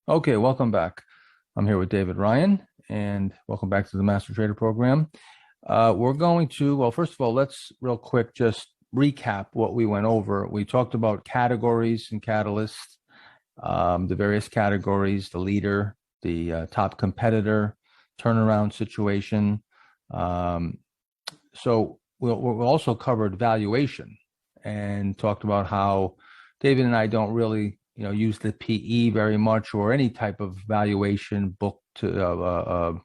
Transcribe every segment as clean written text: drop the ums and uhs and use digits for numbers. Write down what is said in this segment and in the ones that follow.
Okay, welcome back. I'm here with David Ryan, and welcome back to the Master Trader Program. We're going to, well, first of all, let's real quick just recap what we went over. We talked about categories and catalysts, the various categories, the leader, the top competitor, turnaround situation. Um, so we'll also covered valuation and talked about how David and I don't really, use the PE very much or any type of valuation book to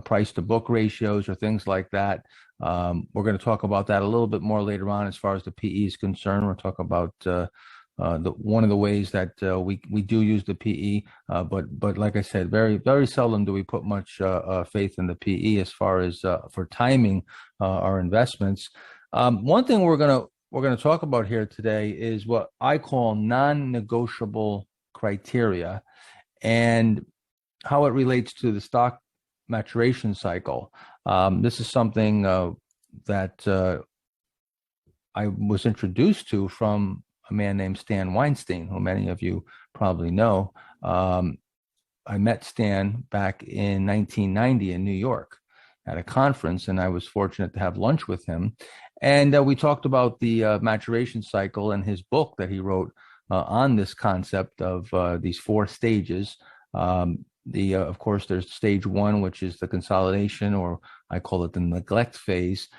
price to book ratios or things like that. We're going to talk about that a little bit more later on as far as the PE is concerned. We'll talk about one of the ways that we do use the PE, but like I said, very seldom do we put much faith in the PE as far as for timing our investments. One thing we're gonna talk about here today is what I call non-negotiable criteria and how it relates to the stock maturation cycle. This is something that I was introduced to from a man named Stan Weinstein, who many of you probably know. I met Stan back in 1990 in New York at a conference, and I was fortunate to have lunch with him. And we talked about the maturation cycle and his book that he wrote on this concept of these four stages. Of course, there's stage one, which is the consolidation, or I call it the neglect phase.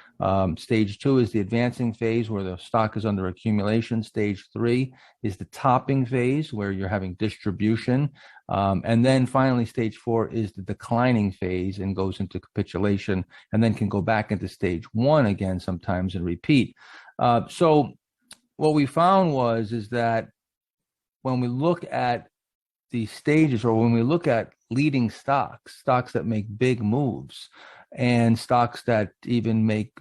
Stage two is the advancing phase, where the stock is under accumulation. Stage three is the topping phase, where you're having distribution. And then finally, stage four is the declining phase and goes into capitulation, and then can go back into stage one again sometimes and repeat. So what we found is that when we look at the stages, or when we look at leading stocks that make big moves and stocks that even make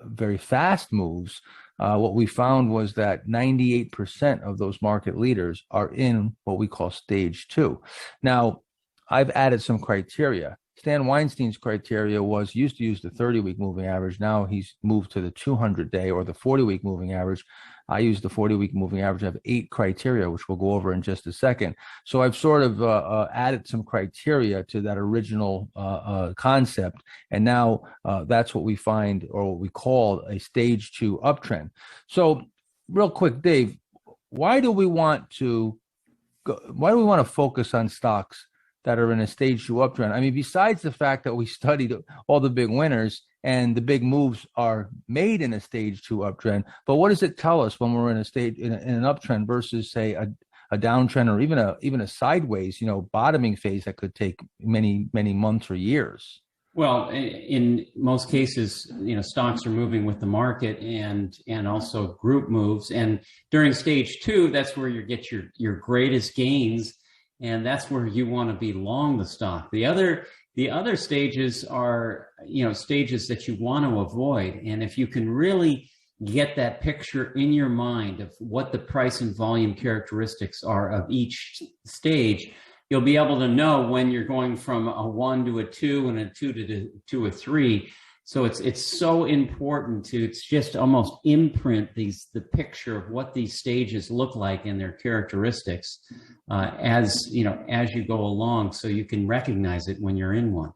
very fast moves, what we found was that 98% of those market leaders are in what we call stage two. Now, I've added some criteria. Stan Weinstein's criteria used to use the 30-week moving average. Now he's moved to the 200-day or the 40-week moving average. I use the 40-week moving average. I have 8 criteria, which we'll go over in just a second. So I've sort of added some criteria to that original concept. And now that's what we find, or what we call, a stage two uptrend. So real quick, Dave, why do we want to focus on stocks that are in a stage two uptrend? I mean, besides the fact that we studied all the big winners and the big moves are made in a stage two uptrend, but what does it tell us when we're in an uptrend versus, say, a downtrend, or even a sideways, bottoming phase that could take many months or years? Well, in most cases, stocks are moving with the market and also group moves. And during stage two, that's where you get your greatest gains. And that's where you want to be long the stock. The other stages are, stages that you want to avoid. And if you can really get that picture in your mind of what the price and volume characteristics are of each stage, you'll be able to know when you're going from a 1 to a 2 and a 2 to a 3. So it's so important to just almost imprint the picture of what these stages look like and their characteristics as you go along, so you can recognize it when you're in one.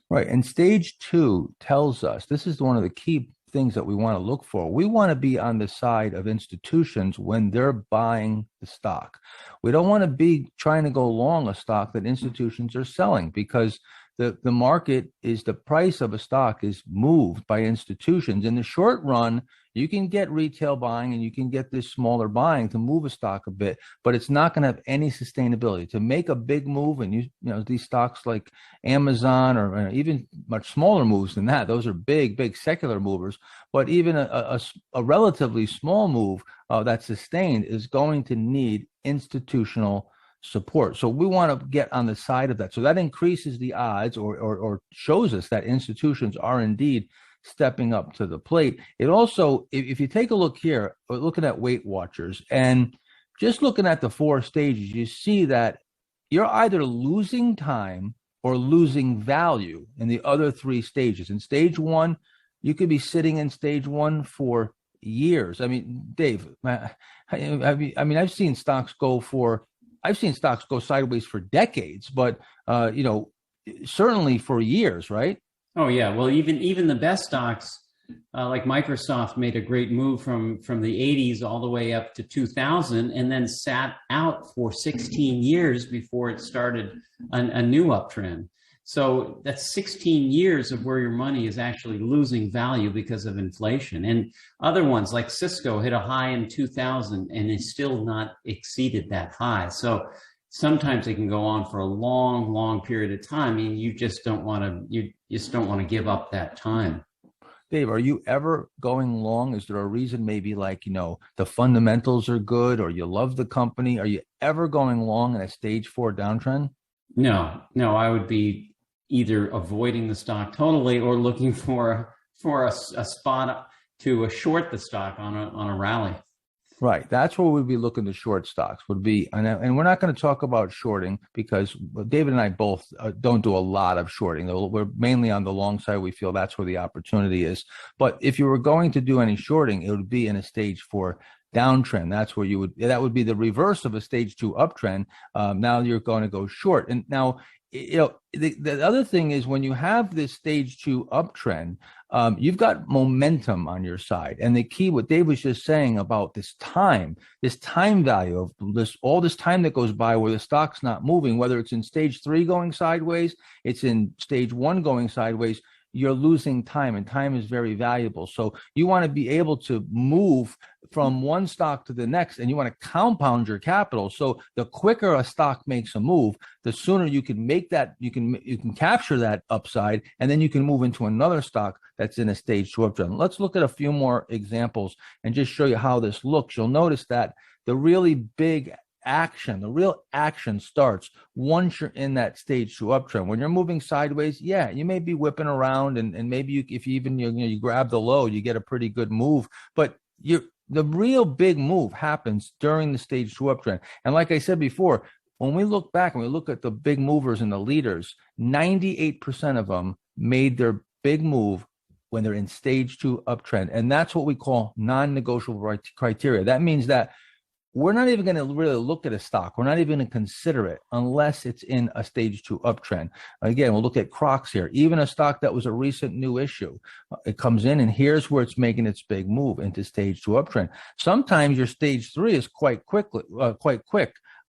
Right. And stage two tells us, this is one of the key things that we want to look for. We want to be on the side of institutions when they're buying the stock. We don't want to be trying to go long a stock that institutions are selling, because the market is, the price of a stock is moved by institutions. In the short run, you can get retail buying and you can get this smaller buying to move a stock a bit, but it's not going to have any sustainability. To make a big move, and these stocks like Amazon, or even much smaller moves than that, those are big secular movers. But even a relatively small move that's sustained is going to need institutional support. So we want to get on the side of that. So that increases the odds, or shows us that institutions are indeed stepping up to the plate. It also, if you take a look here, looking at Weight Watchers and just looking at the 4 stages, you see that you're either losing time or losing value in the other 3 stages. In stage 1, you could be sitting in stage 1 for years. I mean, Dave, I've seen stocks go for I've seen stocks go sideways for decades, but certainly for years, right? Oh yeah, well even the best stocks like Microsoft made a great move from the 80s all the way up to 2000, and then sat out for 16 years before it started a new uptrend. So that's 16 years of where your money is actually losing value because of inflation. And other ones like Cisco hit a high in 2000 and is still not exceeded that high. So sometimes they can go on for a long, long period of time, and you just don't want to give up that time. Dave, are you ever going long? Is there a reason, maybe like, the fundamentals are good or you love the company? Are you ever going long in a stage 4 downtrend? No, I would be either avoiding the stock totally or looking for a spot to short the stock on a rally. Right. That's where we'd be looking to short stocks would be. And we're not going to talk about shorting because David and I both don't do a lot of shorting. We're mainly on the long side. We feel that's where the opportunity is. But if you were going to do any shorting, it would be in a stage 4 downtrend. That's where that would be the reverse of a stage 2 uptrend. Now you're going to go short. And now, the other thing is when you have this stage 2 uptrend, you've got momentum on your side. And the key, what Dave was just saying about this time value of all this time that goes by where the stock's not moving, whether it's in stage 3 going sideways, it's in stage 1 going sideways, you're losing time, and time is very valuable. So you want to be able to move from one stock to the next, and you want to compound your capital. So the quicker a stock makes a move, the sooner you can make that, you can capture that upside, and then you can move into another stock that's in a stage 2 uptrend. Let's look at a few more examples and just show you how this looks. You'll notice that the real action starts once you're in that stage 2 uptrend. When you're moving sideways, yeah, you may be whipping around, and maybe if you even you grab the low, you get a pretty good move. But the real big move happens during the stage 2 uptrend. And like I said before, when we look back and we look at the big movers and the leaders, 98% of them made their big move when they're in stage 2 uptrend. And that's what we call non-negotiable criteria. That means that we're not even going to really look at a stock. We're not even going to consider it unless it's in a stage 2 uptrend. Again, we'll look at Crocs here. Even a stock that was a recent new issue, it comes in and here's where it's making its big move into stage 2 uptrend. Sometimes your stage 3 is quite quick,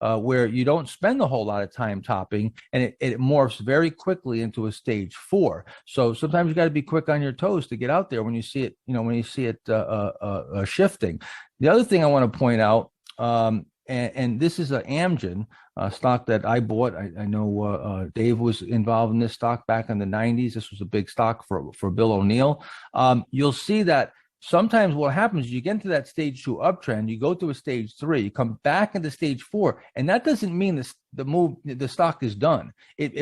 where you don't spend a whole lot of time topping, and it morphs very quickly into a stage 4. So sometimes you got to be quick on your toes to get out there when you see it, shifting. The other thing I want to point out, and this is an Amgen stock that I bought. I know Dave was involved in this stock back in the 90s. This was a big stock for Bill O'Neill. You'll see that sometimes what happens is you get into that stage 2 uptrend, you go to a stage 3, you come back into stage 4, and that doesn't mean the stock is done.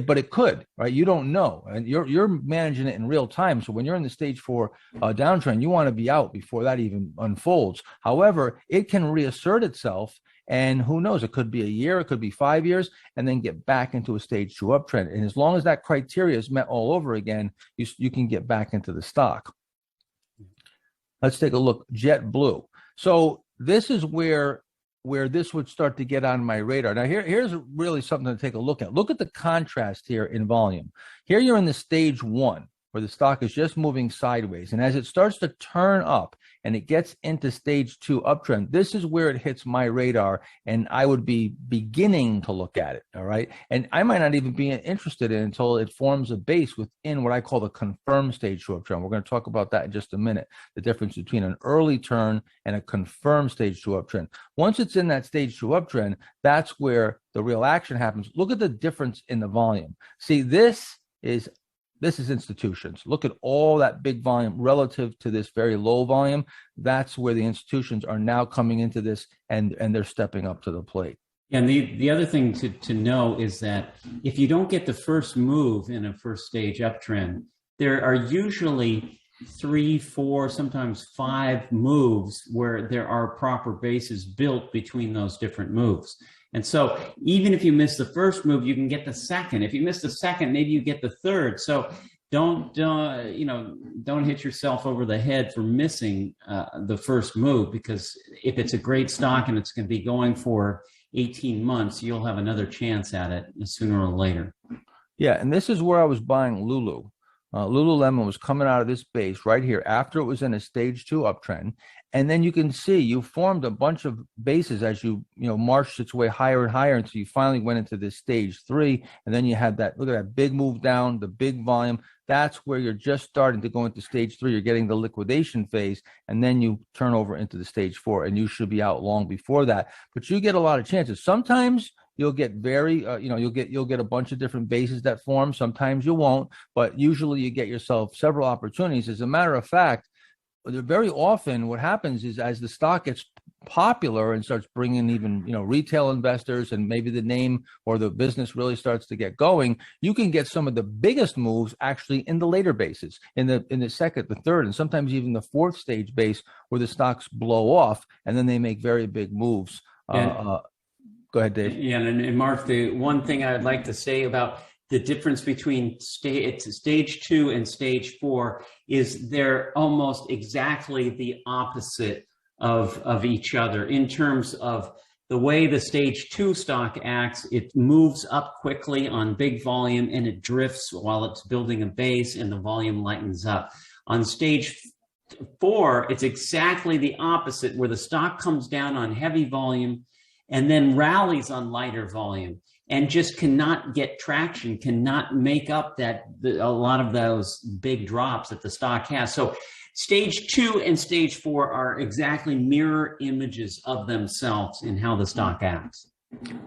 But it could, right? You don't know, and you're managing it in real time. So when you're in the stage 4 downtrend, you want to be out before that even unfolds. However, it can reassert itself, and who knows? It could be a year, it could be 5 years, and then get back into a stage 2 uptrend. And as long as that criteria is met all over again, you can get back into the stock. Let's take a look. JetBlue. So this is where this would start to get on my radar. Now here's really something to take a look at. Look at the contrast here in volume. Here you're in the stage 1 where the stock is just moving sideways. And as it starts to turn up and it gets into stage 2 uptrend, this is where it hits my radar, and I would be beginning to look at it, all right? And I might not even be interested in it until it forms a base within what I call the confirmed stage 2 uptrend. We're going to talk about that in just a minute, the difference between an early turn and a confirmed stage 2 uptrend. Once it's in that stage 2 uptrend, that's where the real action happens. Look at the difference in the volume. See, this is institutions. Look at all that big volume relative to this very low volume. That's where the institutions are now coming into this, and they're stepping up to the plate. And the other thing to know is that if you don't get the first move in a first stage uptrend, there are usually 3, 4, sometimes 5 moves where there are proper bases built between those different moves. And so even if you miss the first move, you can get the second. If you miss the second, maybe you get the third. So don't hit yourself over the head for missing the first move, because if it's a great stock and it's going to be going for 18 months, you'll have another chance at it sooner or later. Yeah, and this is where I was buying Lulu. Lululemon was coming out of this base right here after it was in a stage 2 uptrend. And then you can see you formed a bunch of bases as you marched its way higher and higher until you finally went into this stage 3. And then you had that, look at that big move down, the big volume. That's where you're just starting to go into stage 3. You're getting the liquidation phase, and then you turn over into the stage 4, and you should be out long before that. But you get a lot of chances. Sometimes you'll get you'll get a bunch of different bases that form. Sometimes you won't, but usually you get yourself several opportunities. As a matter of fact, very often what happens is as the stock gets popular and starts bringing even retail investors, and maybe the name or the business really starts to get going, you can get some of the biggest moves actually in the later bases, in the second, the third, and sometimes even the fourth stage base, where the stocks blow off and then they make very big moves. Go ahead, Dave. Yeah, and Mark, the one thing I'd like to say about the difference between stage 2 and stage 4 is they're almost exactly the opposite of each other in terms of the way the stage 2 stock acts. It moves up quickly on big volume and it drifts while it's building a base, and the volume lightens up. On stage 4, it's exactly the opposite, where the stock comes down on heavy volume and then rallies on lighter volume, and just cannot get traction, cannot make up a lot of those big drops that the stock has. So stage 2 and stage 4 are exactly mirror images of themselves in how the stock acts.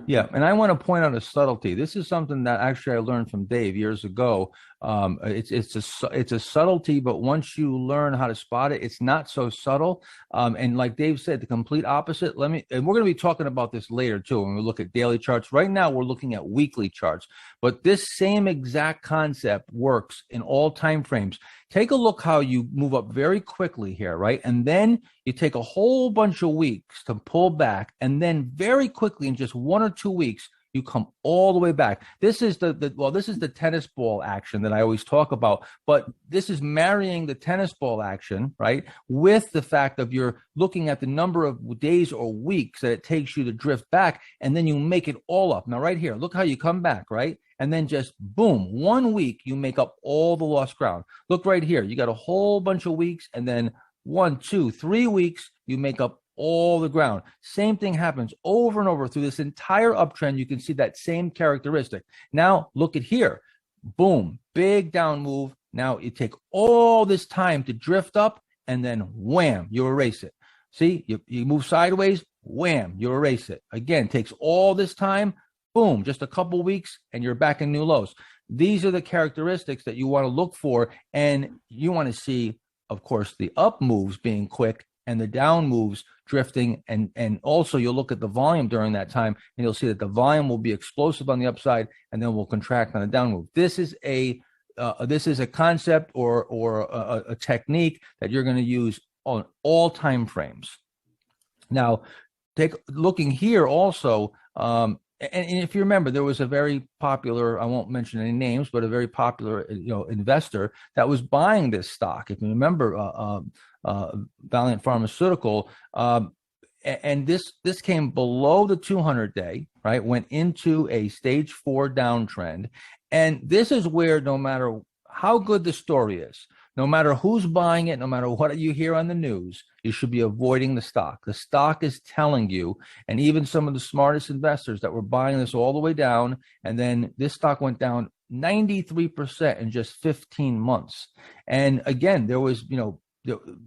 Yeah, and I want to point out a subtlety. This is something that actually I learned from Dave years ago. It's a subtlety, but once you learn how to spot it, it's not so subtle. And like Dave said, the complete opposite. And we're going to be talking about this later too when we look at daily charts. Right now, we're looking at weekly charts, but this same exact concept works in all time frames. Take a look how you move up very quickly here, right? And then you take a whole bunch of weeks to pull back, and then very quickly in just 1 or 2 weeks, you come all the way back. This is this is the tennis ball action that I always talk about, but this is marrying the tennis ball action, right, with the fact of you're looking at the number of days or weeks that it takes you to drift back, and then you make it all up. Now, right here, look how you come back, right? And then just boom, 1 week, you make up all the lost ground. Look right here. You got a whole bunch of weeks, and then 1, 2, 3 weeks, you make up all the ground. Same thing happens over and over through this entire uptrend. You can see that same characteristic. Now, look at here. Boom, big down move. Now you take all this time to drift up, and then wham, you erase it. See, you move sideways, wham, you erase it. Again, takes all this time, boom, just a couple weeks, and you're back in new lows. These are the characteristics that you want to look for, and you want to see, of course, the up moves being quick and the down moves drifting, and also you'll look at the volume during that time, and you'll see that the volume will be explosive on the upside and then will contract on the down move. This is a concept or a technique that you're going to use on all time frames. Now, looking here also, and if you remember, there was a very popular, I won't mention any names, but a very popular investor that was buying this stock. If you remember, Valiant Pharmaceutical, and this came below the 200-day, right? Went into a stage 4 downtrend, and this is where no matter how good the story is, no matter who's buying it, no matter what you hear on the news, you should be avoiding the stock. The stock is telling you, and even some of the smartest investors that were buying this all the way down, and then this stock went down 93% in just 15 months. And again, there was,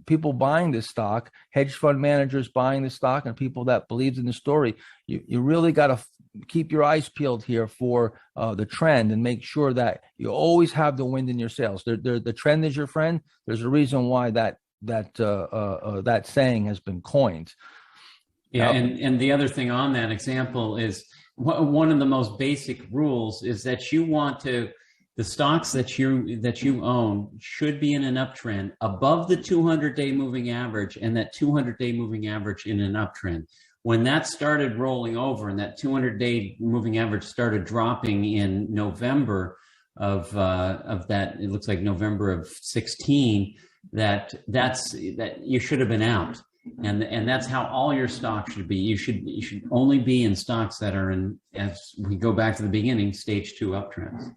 people buying this stock, hedge fund managers buying the stock, and people that believed in the story. You really got to keep your eyes peeled here for the trend, and make sure that you always have the wind in your sails. The trend is your friend. There's a reason why that saying has been coined. Yeah, and the other thing on that example is one of the most basic rules is that you want the stocks that you own should be in an uptrend above the 200-day moving average, and that 200-day moving average in an uptrend. When that started rolling over and that 200-day moving average started dropping in November of that, it looks like November of 16, that you should have been out. And that's how all your stocks should be. You should only be in stocks that are in, as we go back to the beginning, stage 2 uptrends.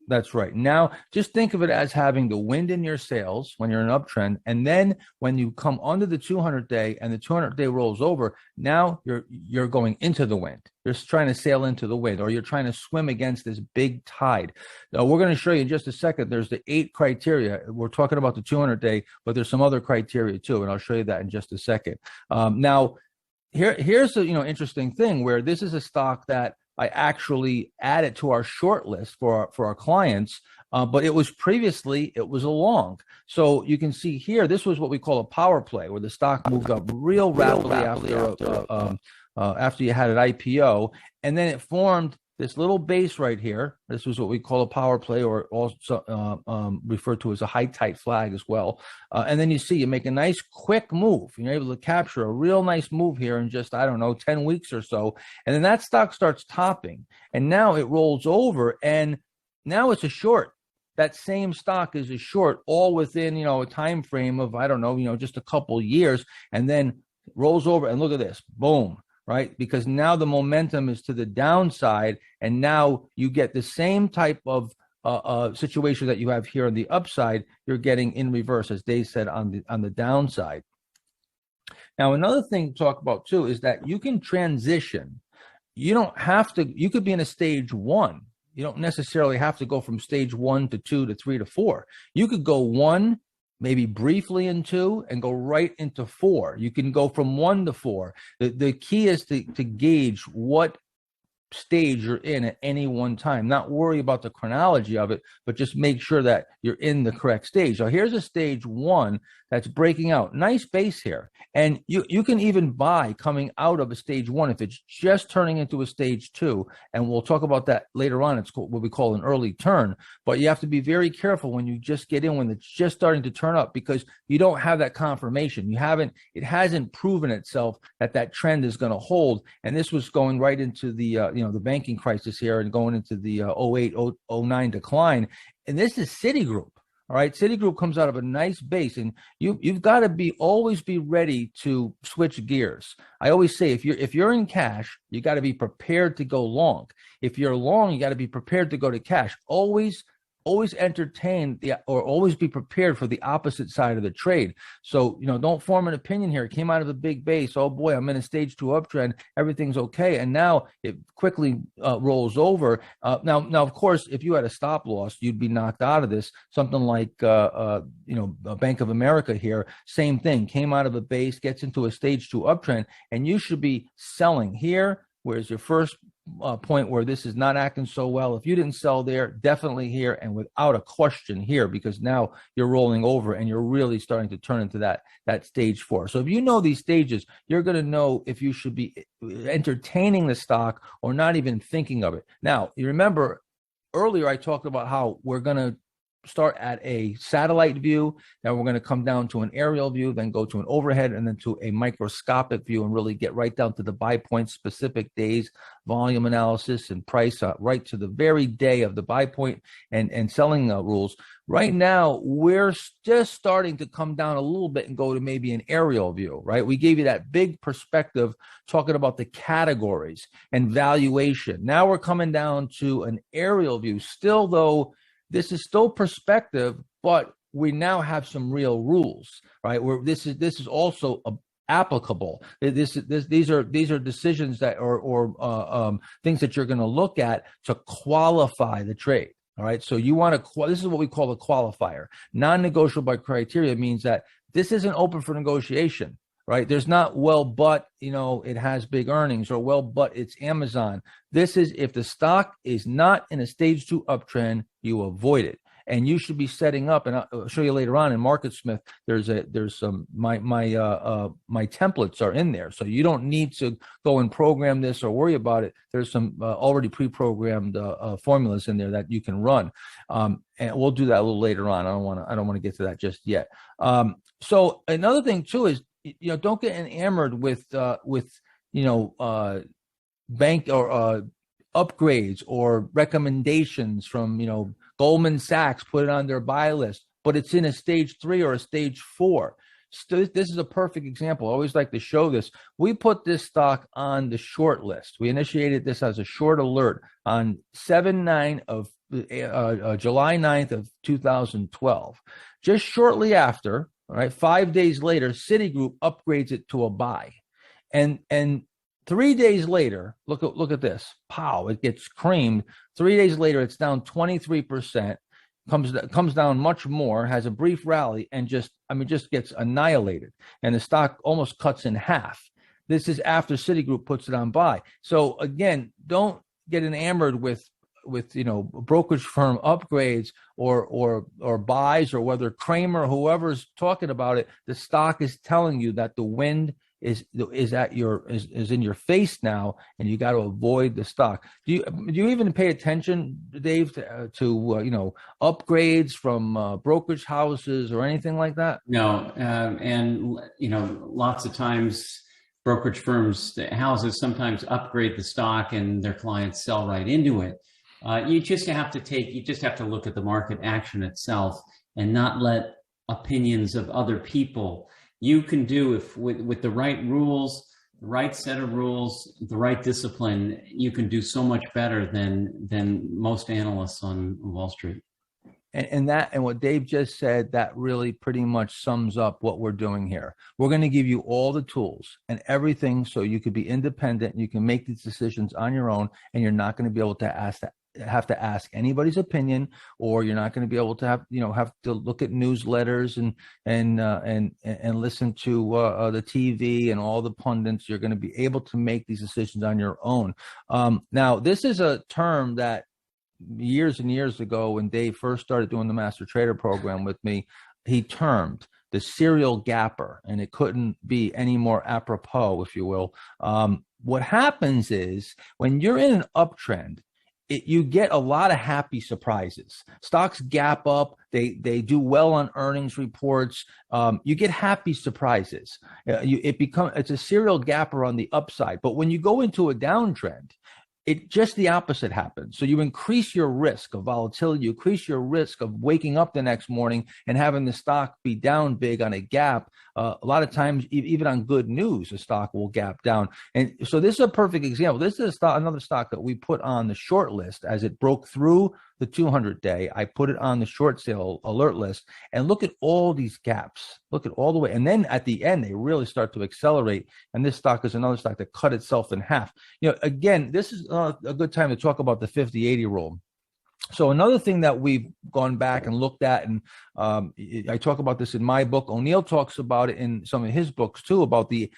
That's right. Now, just think of it as having the wind in your sails when you're in an uptrend, and then when you come under the 200-day and the 200-day rolls over, now you're going into the wind. You're trying to sail into the wind, or you're trying to swim against this big tide. Now, we're going to show you in just a second. There's the 8 criteria. We're talking about the 200-day, but there's some other criteria too, and I'll show you that in just a second. Now, here's the interesting thing where this is a stock that I actually added to our short list for our clients, but it was a long. So you can see here, this was what we call a power play, where the stock moved up real rapidly after you had an IPO, and then it formed this little base right here. This was what we call a power play, or also referred to as a high tight flag as well. And then you make a nice quick move. You're able to capture a real nice move here in just, 10 weeks or so. And then that stock starts topping. And now it rolls over, and now it's a short. That same stock is a short, all within, a time frame of, just a couple years, and then rolls over. And look at this, boom. Right? Because now the momentum is to the downside, and now you get the same type of situation that you have here on the upside. You're getting in reverse, as Dave said, on the downside. Now, another thing to talk about too is that you can transition. You don't have to. You could be in a stage 1. You don't necessarily have to go from stage 1 to 2 to 3 to 4. You could go 1, maybe briefly in 2, and go right into 4. You can go from 1 to 4. The key is to gauge what stage you're in at any one time. Not worry about the chronology of it, but just make sure that you're in the correct stage. So here's a stage 1 that's breaking out. Nice base here. And you can even buy coming out of a stage 1 if it's just turning into a stage 2. And we'll talk about that later on. It's what we call an early turn. But you have to be very careful when you just get in, when it's just starting to turn up, because you don't have that confirmation. It hasn't proven itself that trend is going to hold. And this was going right into the the banking crisis here, and going into the 08, 09 decline. And this is Citigroup. All right, Citigroup comes out of a nice base, and you've got to always be ready to switch gears. I always say, if you're in cash, you got to be prepared to go long. If you're long, you got to be prepared to go to cash. Always entertain or always be prepared for the opposite side of the trade. So, don't form an opinion here. It came out of a big base. Oh boy, I'm in a stage 2 uptrend. Everything's okay. And now it quickly rolls over. Now, of course, if you had a stop loss, you'd be knocked out of this. Something like, Bank of America here, same thing, came out of a base, gets into a stage 2 uptrend, and you should be selling here. Whereas your first point where this is not acting so well, if you didn't sell there, definitely here, and without a question here, because now you're rolling over and you're really starting to turn into that stage 4. So if you know these stages, you're going to know if you should be entertaining the stock or not even thinking of it. Now, you remember earlier I talked about how we're going to start at a satellite view, then we're going to come down to an aerial view, then go to an overhead, and then to a microscopic view, and really get right down to the buy point, specific days, volume analysis, and price, right to the very day of the buy point and selling rules. Right now, we're just starting to come down a little bit and go to maybe an aerial view, right? We gave you that big perspective talking about the categories and valuation. Now we're coming down to an aerial view. Still, though, this is still perspective, but we now have some real rules, right? Where this is also applicable. These are decisions that or things that you're going to look at to qualify the trade. All right. So you want to, this is what we call a qualifier. Non-negotiable by criteria means that this isn't open for negotiation, right? There's not, well, but, it has big earnings, or well, but it's Amazon. This is, if the stock is not in a stage 2 uptrend, you avoid it. And you should be setting up, and I'll show you later on in MarketSmith, there's some, my templates are in there. So you don't need to go and program this or worry about it. There's some already pre-programmed formulas in there that you can run. And we'll do that a little later on. I don't want to get to that just yet. So another thing too is, don't get enamored with bank or upgrades or recommendations from, Goldman Sachs put it on their buy list, but it's in a stage 3 or a stage 4. This is a perfect example. I always like to show this. We put this stock on the short list. We initiated this as a short alert on July 9th of 2012. Just shortly after, all right, 5 days later, Citigroup upgrades it to a buy. And 3 days later, look at this. Pow, it gets creamed. 3 days later, it's down 23%, comes down much more, has a brief rally, and just gets annihilated. And the stock almost cuts in half. This is after Citigroup puts it on buy. So again, don't get enamored with brokerage firm upgrades or buys, or whether Kramer, whoever's talking about it. The stock is telling you that the wind is in your face now, and you got to avoid the stock. Do you even pay attention, Dave, to upgrades from brokerage houses or anything like that? No, and lots of times brokerage firms, the houses sometimes upgrade the stock, and their clients sell right into it. You just have to look at the market action itself, and not let opinions of other people. You can do, if with the right rules, the right set of rules, the right discipline, you can do so much better than most analysts on Wall Street. And what Dave just said, that really pretty much sums up what we're doing here. We're going to give you all the tools and everything so you could be independent. You can make these decisions on your own, and you're not going to be able to have to ask anybody's opinion, or you're not going to be able to have to look at newsletters and listen to the TV and all the pundits. You're going to be able to make these decisions on your own. Now, this is a term that years and years ago, when Dave first started doing the Master Trader program with me, he termed the serial gapper, and it couldn't be any more apropos, if you will. What happens is, when you're in an uptrend, you get a lot of happy surprises. Stocks gap up. They do well on earnings reports. You get happy surprises. It's a serial gapper on the upside. But when you go into a downtrend, it just the opposite happens. So you increase your risk of volatility. You increase your risk of waking up the next morning and having the stock be down big on a gap. A lot of times, even on good news, the stock will gap down. And so this is a perfect example. This is another stock that we put on the short list as it broke through the 200-day. I put it on the short sale alert list, and look at all these gaps. Look at all the way. And then at the end, they really start to accelerate. And this stock is another stock that cut itself in half. Again, this is a good time to talk about the 50-80 rule. So another thing that we've gone back and looked at, and I talk about this in my book. O'Neill talks about it in some of his books too, about the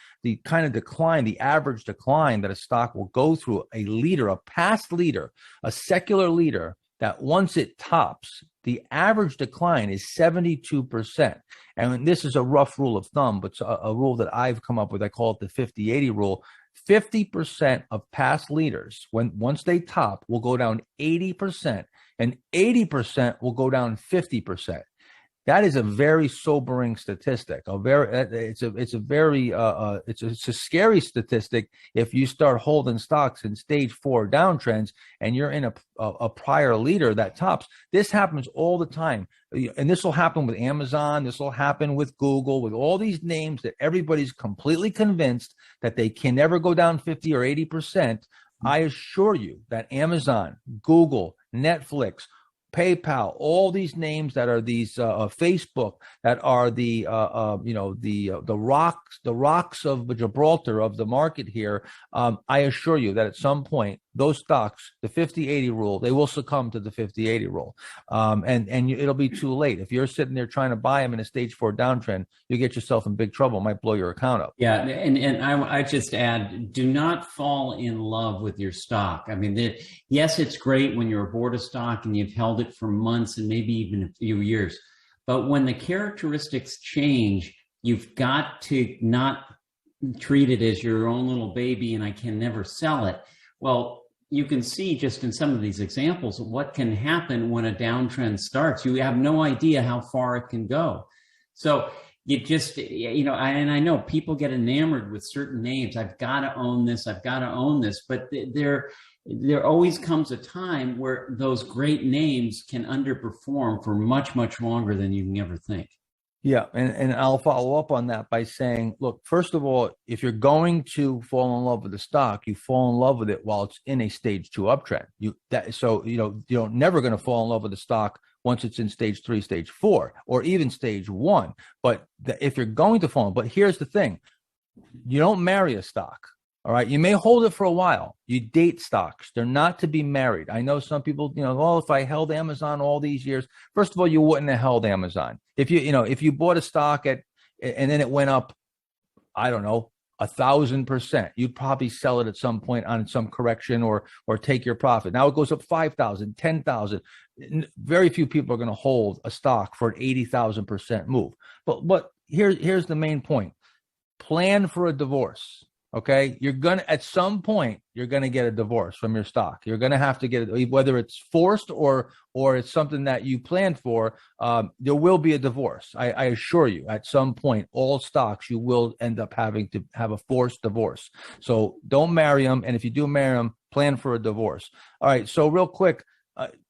kind of decline, the average decline that a stock will go through. A past leader, a secular leader, that once it tops, the average decline is 72%. And this is a rough rule of thumb, but it's a rule that I've come up with. I call it the 50-80 rule. 50% of past leaders, once they top, will go down 80%, and 80% will go down 50%. That is a very sobering statistic. It's a scary statistic if you start holding stocks in stage 4 downtrends and you're in a prior leader that tops. This happens all the time, and this will happen with Amazon. This will happen with Google, with all these names that everybody's completely convinced that they can never go down 50 or 80%. I assure you that Amazon, Google, Netflix, PayPal, all these names that are these Facebook, that are the rocks of Gibraltar of the market here. I assure you that at some point, those stocks, the 50-80 rule, they will succumb to the 50-80 rule, and it'll be too late. If you're sitting there trying to buy them in a stage 4 downtrend, you get yourself in big trouble. It might blow your account up. Yeah, and I just add, do not fall in love with your stock. I mean, yes, it's great when you're aboard a stock and you've held it for months and maybe even a few years, but when the characteristics change, you've got to not treat it as your own little baby and I can never sell it. Well, you can see just in some of these examples what can happen when a downtrend starts. You have no idea how far it can go. So you just, and I know people get enamored with certain names. I've got to own this. I've got to own this. But there always comes a time where those great names can underperform for much, much longer than you can ever think. Yeah, and I'll follow up on that by saying, look, first of all, if you're going to fall in love with the stock, you fall in love with it while it's in a stage two uptrend. You're never going to fall in love with the stock once it's in stage three, stage four, or even stage one. But if you're going to fall in, but here's the thing: you don't marry a stock. All right. You may hold it for a while. You date stocks. They're not to be married. I know some people, well, if I held Amazon all these years, first of all, you wouldn't have held Amazon. If you bought a stock and then it went up, I don't know, 1,000%, you'd probably sell it at some point on some correction or take your profit. Now it goes up 5,000, 10,000. Very few people are going to hold a stock for an 80,000% move. But here's the main point: plan for a divorce. Okay, at some point you're gonna get a divorce from your stock. You're gonna have to get it, whether it's forced or it's something that you planned for. There will be a divorce. I assure you. At some point, all stocks you will end up having to have a forced divorce. So don't marry them, and if you do marry them, plan for a divorce. All right. So real quick.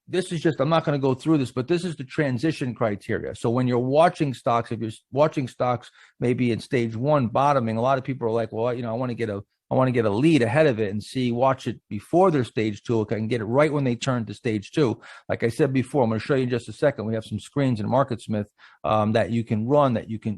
This is just, I'm not going to go through this, but this is the transition criteria. So when you're watching stocks, if you're watching stocks maybe in stage one bottoming, a lot of people are like, well, I want to get a lead ahead of it and watch it before their stage two. I can get it right when they turn to stage two. Like I said before, I'm going to show you in just a second. We have some screens in MarketSmith that you can run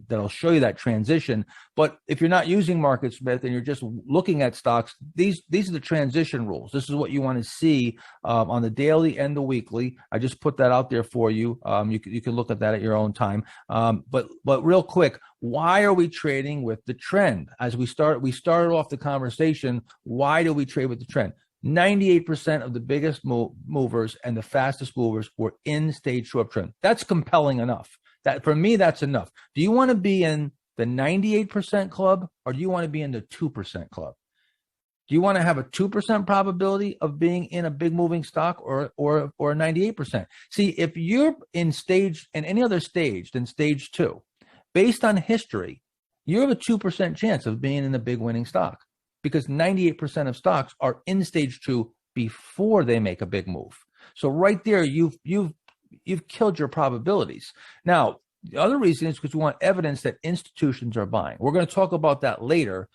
that'll show you that transition. But if you're not using MarketSmith and you're just looking at stocks, these are the transition rules. This is what you want to see on the daily and the weekly. I just put that out there for you. You can look at that at your own time. But real quick, why are we trading with the trend? As we started off the conversation, why do we trade with the trend? 98% of the biggest movers and the fastest movers were in stage two uptrend. That's compelling enough. That for me, that's enough. Do you want to be in the 98% club, or do you want to be in the 2% club? Do you want to have a 2% probability of being in a big moving stock or 98%? See, if you're in any other stage than stage two, based on history, you have a 2% chance of being in a big winning stock, because 98% of stocks are in stage two before they make a big move. So right there, you've killed your probabilities. Now, the other reason is because we want evidence that institutions are buying. We're going to talk about that later,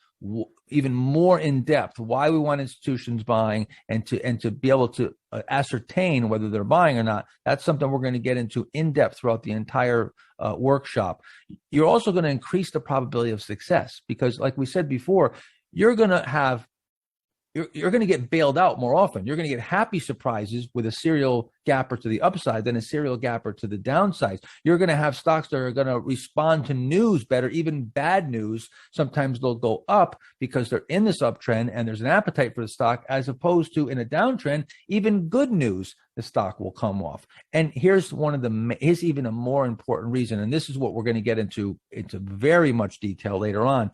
even more in depth, why we want institutions buying and to be able to ascertain whether they're buying or not. That's something we're going to get into in depth throughout the entire workshop. You're also going to increase the probability of success because, like we said before, you're going to get bailed out more often. You're going to get happy surprises with a serial gapper to the upside than a serial gapper to the downside. You're going to have stocks that are going to respond to news better, even bad news. Sometimes they'll go up because they're in this uptrend and there's an appetite for the stock, as opposed to in a downtrend, even good news, the stock will come off. And here's even a more important reason, and this is what we're going to get into very much detail later on.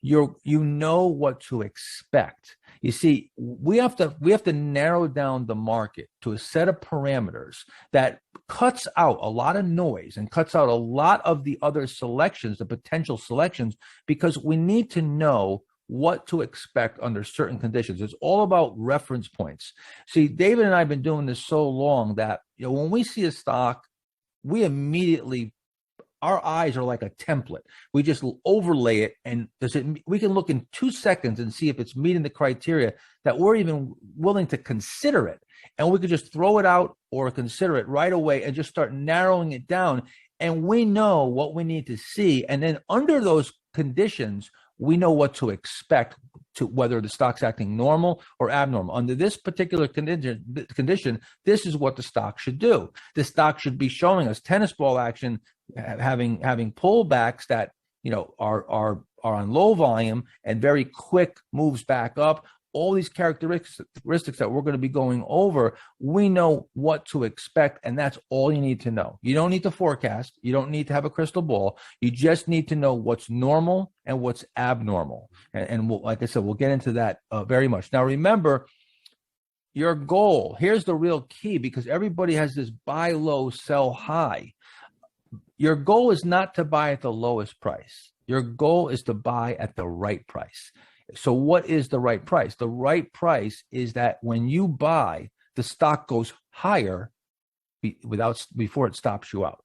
You know what to expect. You see, we have to narrow down the market to a set of parameters that cuts out a lot of noise and cuts out a lot of the other selections, the potential selections, because we need to know what to expect under certain conditions. It's all about reference points. See, David and I have been doing this so long that when we see a stock, we immediately, our eyes are like a template. We just overlay it, and we can look in 2 seconds and see if it's meeting the criteria that we're even willing to consider it. And we could just throw it out or consider it right away and just start narrowing it down. And we know what we need to see. And then under those conditions, we know what to expect, to whether the stock's acting normal or abnormal. Under this particular condition, this is what the stock should do. The stock should be showing us tennis ball action, having pullbacks that are on low volume and very quick moves back up. All these characteristics that we're going to be going over, we know what to expect, and that's all you need to know. You don't need to forecast. You don't need to have a crystal ball. You just need to know what's normal and what's abnormal. And like I said, we'll get into that very much. Now, remember, your goal, here's the real key, because everybody has this buy low, sell high. Your goal is not to buy at the lowest price. Your goal is to buy at the right price. So what is the right price? The right price is that when you buy, the stock goes higher before it stops you out.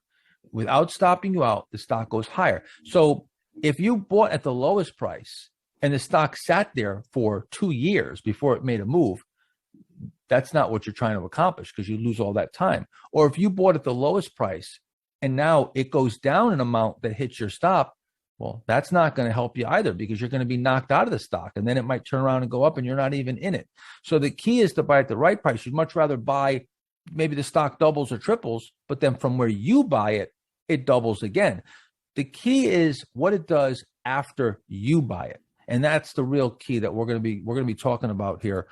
Without stopping you out, the stock goes higher. So if you bought at the lowest price and the stock sat there for 2 years before it made a move, that's not what you're trying to accomplish, because you lose all that time. Or if you bought at the lowest price and now it goes down an amount that hits your stop, well, that's not going to help you either, because you're going to be knocked out of the stock, and then it might turn around and go up and you're not even in it. So the key is to buy at the right price. You'd much rather buy, maybe the stock doubles or triples, but then from where you buy it, it doubles again. The key is what it does after you buy it. And that's the real key that we're going to be talking about here.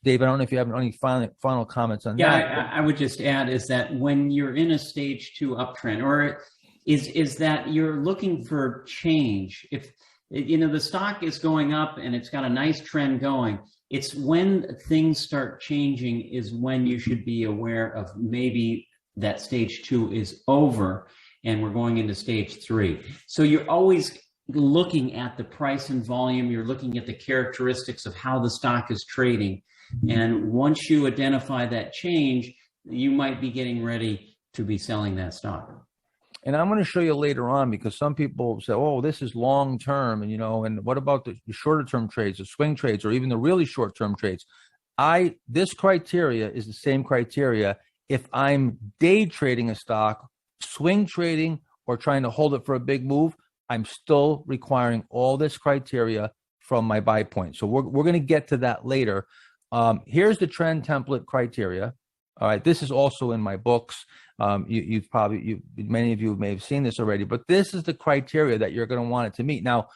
Dave, I don't know if you have any final comments on that. Yeah, I would just add is that when you're in a stage 2 uptrend, or is that you're looking for change. If the stock is going up and it's got a nice trend going, it's when things start changing is when you should be aware of maybe that stage 2 is over and we're going into stage 3. So you're always looking at the price and volume. You're looking at the characteristics of how the stock is trading. And once you identify that change, you might be getting ready to be selling that stock. And I'm going to show you later on, because some people say, oh, this is long term. And, and what about the shorter term trades, the swing trades, or even the really short term trades? This criteria is the same criteria if I'm day trading a stock, swing trading, or trying to hold it for a big move. I'm still requiring all this criteria from my buy point. So we're going to get to that later. Here's the trend template criteria. All right, this is also in my books. Many of you may have seen this already, but this is the criteria that you're going to want it to meet. Now,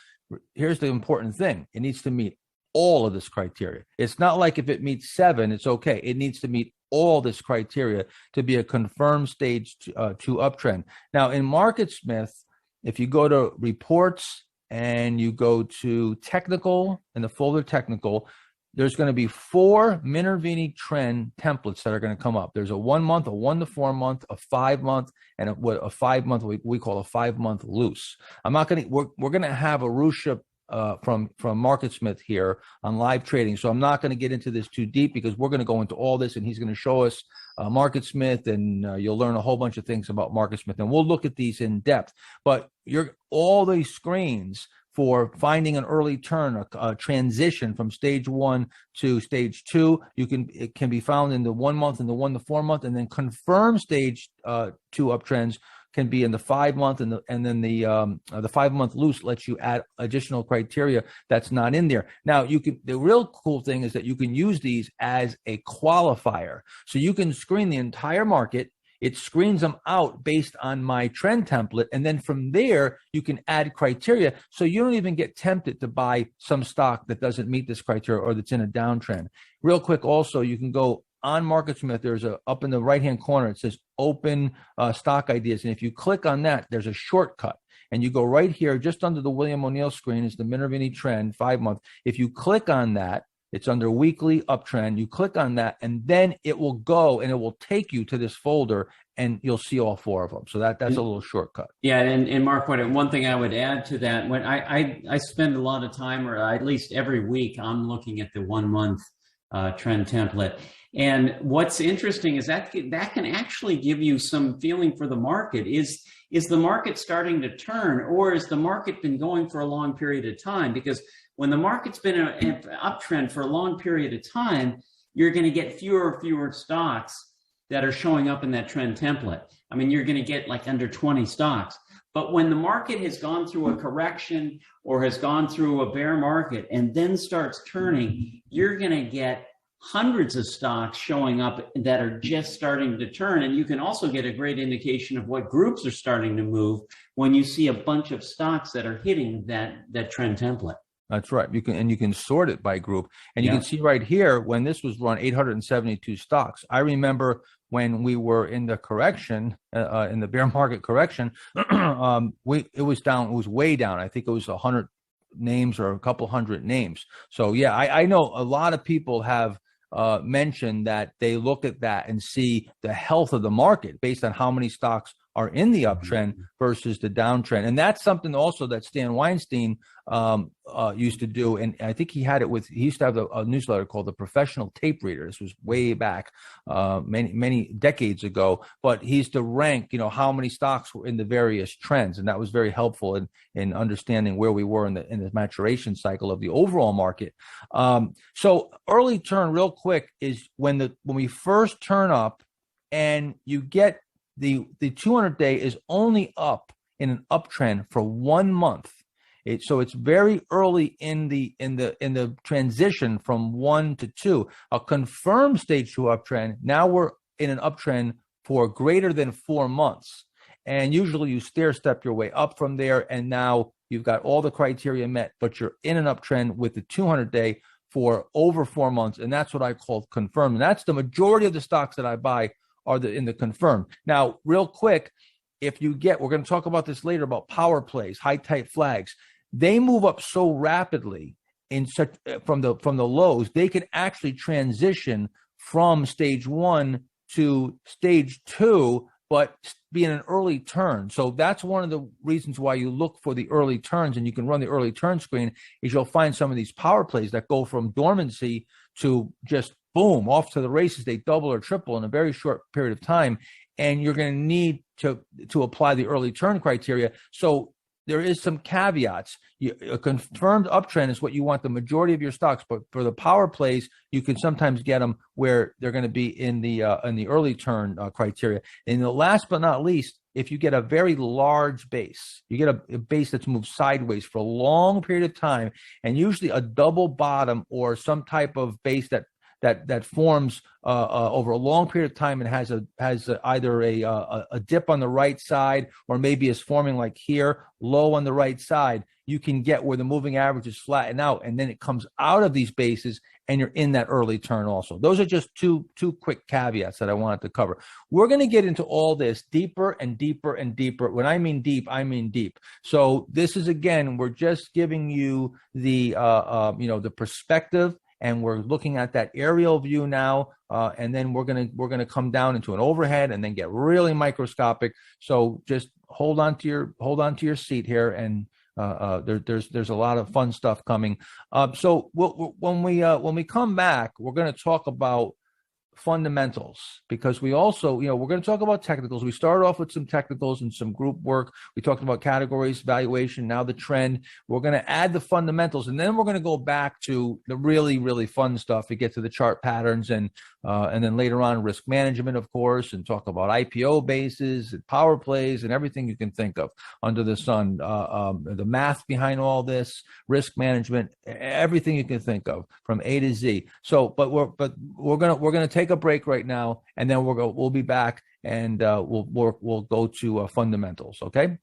here's the important thing. It needs to meet all of this criteria. It's not like if it meets 7, it's okay. It needs to meet all this criteria to be a confirmed stage 2 uptrend. Now, in MarketSmith, if you go to reports and you go to technical, in the folder technical, there's going to be 4 Minervini trend templates that are going to come up. There's a 1 month, a 1 to 4 month, a 5 month, and a 5 month we call a 5 month loose. We're going to have Arusha from MarketSmith here on live trading. So I'm not going to get into this too deep, because we're going to go into all this, and he's going to show us MarketSmith, and you'll learn a whole bunch of things about MarketSmith, and we'll look at these in depth. But all these screens for finding an early turn, a transition from stage 1 to stage 2, it can be found in the 1 month and the 1 to 4 month, and then confirmed stage 2 uptrends can be in the 5 month, and then the 5 month loose lets you add additional criteria that's not in there. Now, the real cool thing is that you can use these as a qualifier, so you can screen the entire market. It screens them out based on my trend template, and then from there you can add criteria, so you don't even get tempted to buy some stock that doesn't meet this criteria or that's in a downtrend. Real quick, also, you can go on MarketSmith. There's up in the right hand corner, it says open stock ideas, and if you click on that, there's a shortcut, and you go right here just under the William O'Neill screen is the Minervini trend 5 month. If you click on that, it's under weekly uptrend. You click on that, and then it will go and it will take you to this folder, and you'll see all 4 of them. So that's a little shortcut. Yeah, and Mark, one thing I would add to that, when I spend a lot of time, or at least every week, I'm looking at the 1 month trend template. And what's interesting is that can actually give you some feeling for the market. Is the market starting to turn, or has the market been going for a long period of time? Because when the market's been an uptrend for a long period of time, you're going to get fewer and fewer stocks that are showing up in that trend template. I mean, you're going to get like under 20 stocks. But when the market has gone through a correction or has gone through a bear market and then starts turning, you're going to get hundreds of stocks showing up that are just starting to turn. And you can also get a great indication of what groups are starting to move when you see a bunch of stocks that are hitting that trend template. That's right. You can sort it by group, and you can see right here when this was run 872 stocks. I remember when we were in the correction, in the bear market correction, it was down. It was way down. I think it was 100 names or a couple hundred names. So yeah, I know a lot of people have mentioned that they look at that and see the health of the market based on how many stocks are in the uptrend versus the downtrend. And that's something also that Stan Weinstein used to do. And I think he used to have a newsletter called the Professional Tape Reader. This was way back, many decades ago. But he used to rank, how many stocks were in the various trends. And that was very helpful in understanding where we were in the maturation cycle of the overall market. So early turn, real quick, is when we first turn up and you get the 200-day is only up in an uptrend for 1 month. So it's very early in the transition from 1 to 2. A confirmed stage 2 uptrend. Now we're in an uptrend for greater than 4 months, and usually you stair step your way up from there. And now you've got all the criteria met, but you're in an uptrend with the 200-day for over 4 months, and that's what I call confirmed. And that's the majority of the stocks that I buy are in the confirmed. Now, real quick, we're going to talk about this later about power plays, high tight flags. They move up so rapidly from the lows, they can actually transition from stage 1 to stage 2, but be in an early turn. So that's one of the reasons why you look for the early turns, and you can run the early turn screen, is you'll find some of these power plays that go from dormancy to just boom, off to the races. They double or triple in a very short period of time, and you're going to need to apply the early turn criteria. So there is some caveats. A confirmed uptrend is what you want the majority of your stocks, but for the power plays, you can sometimes get them where they're going to be in the early turn criteria. And the last but not least, if you get a very large base, you get a base that's moved sideways for a long period of time, and usually a double bottom or some type of base that forms over a long period of time and has either a dip on the right side, or maybe is forming like here, low on the right side, you can get where the moving averages flatten out, and then it comes out of these bases and you're in that early turn also. Those are just two quick caveats that I wanted to cover. We're going to get into all this deeper and deeper and deeper. When I mean deep, I mean deep. So this is, again, we're just giving you the perspective, and we're looking at that aerial view now, and then we're gonna come down into an overhead and then get really microscopic. So just hold on to your seat here, and there's a lot of fun stuff coming. So when we come back, we're going to talk about fundamentals, because we also, we're going to talk about technicals. We started off with some technicals and some group work. We talked about categories, valuation, now the trend. We're going to add the fundamentals, and then we're going to go back to the really, really fun stuff. We get to the chart patterns, and then later on risk management, of course, and talk about IPO bases and power plays and everything you can think of under the sun. The math behind all this, risk management, everything you can think of from A to Z. So, but we're gonna take a break right now, and then we'll be back, and we'll go to fundamentals. Okay.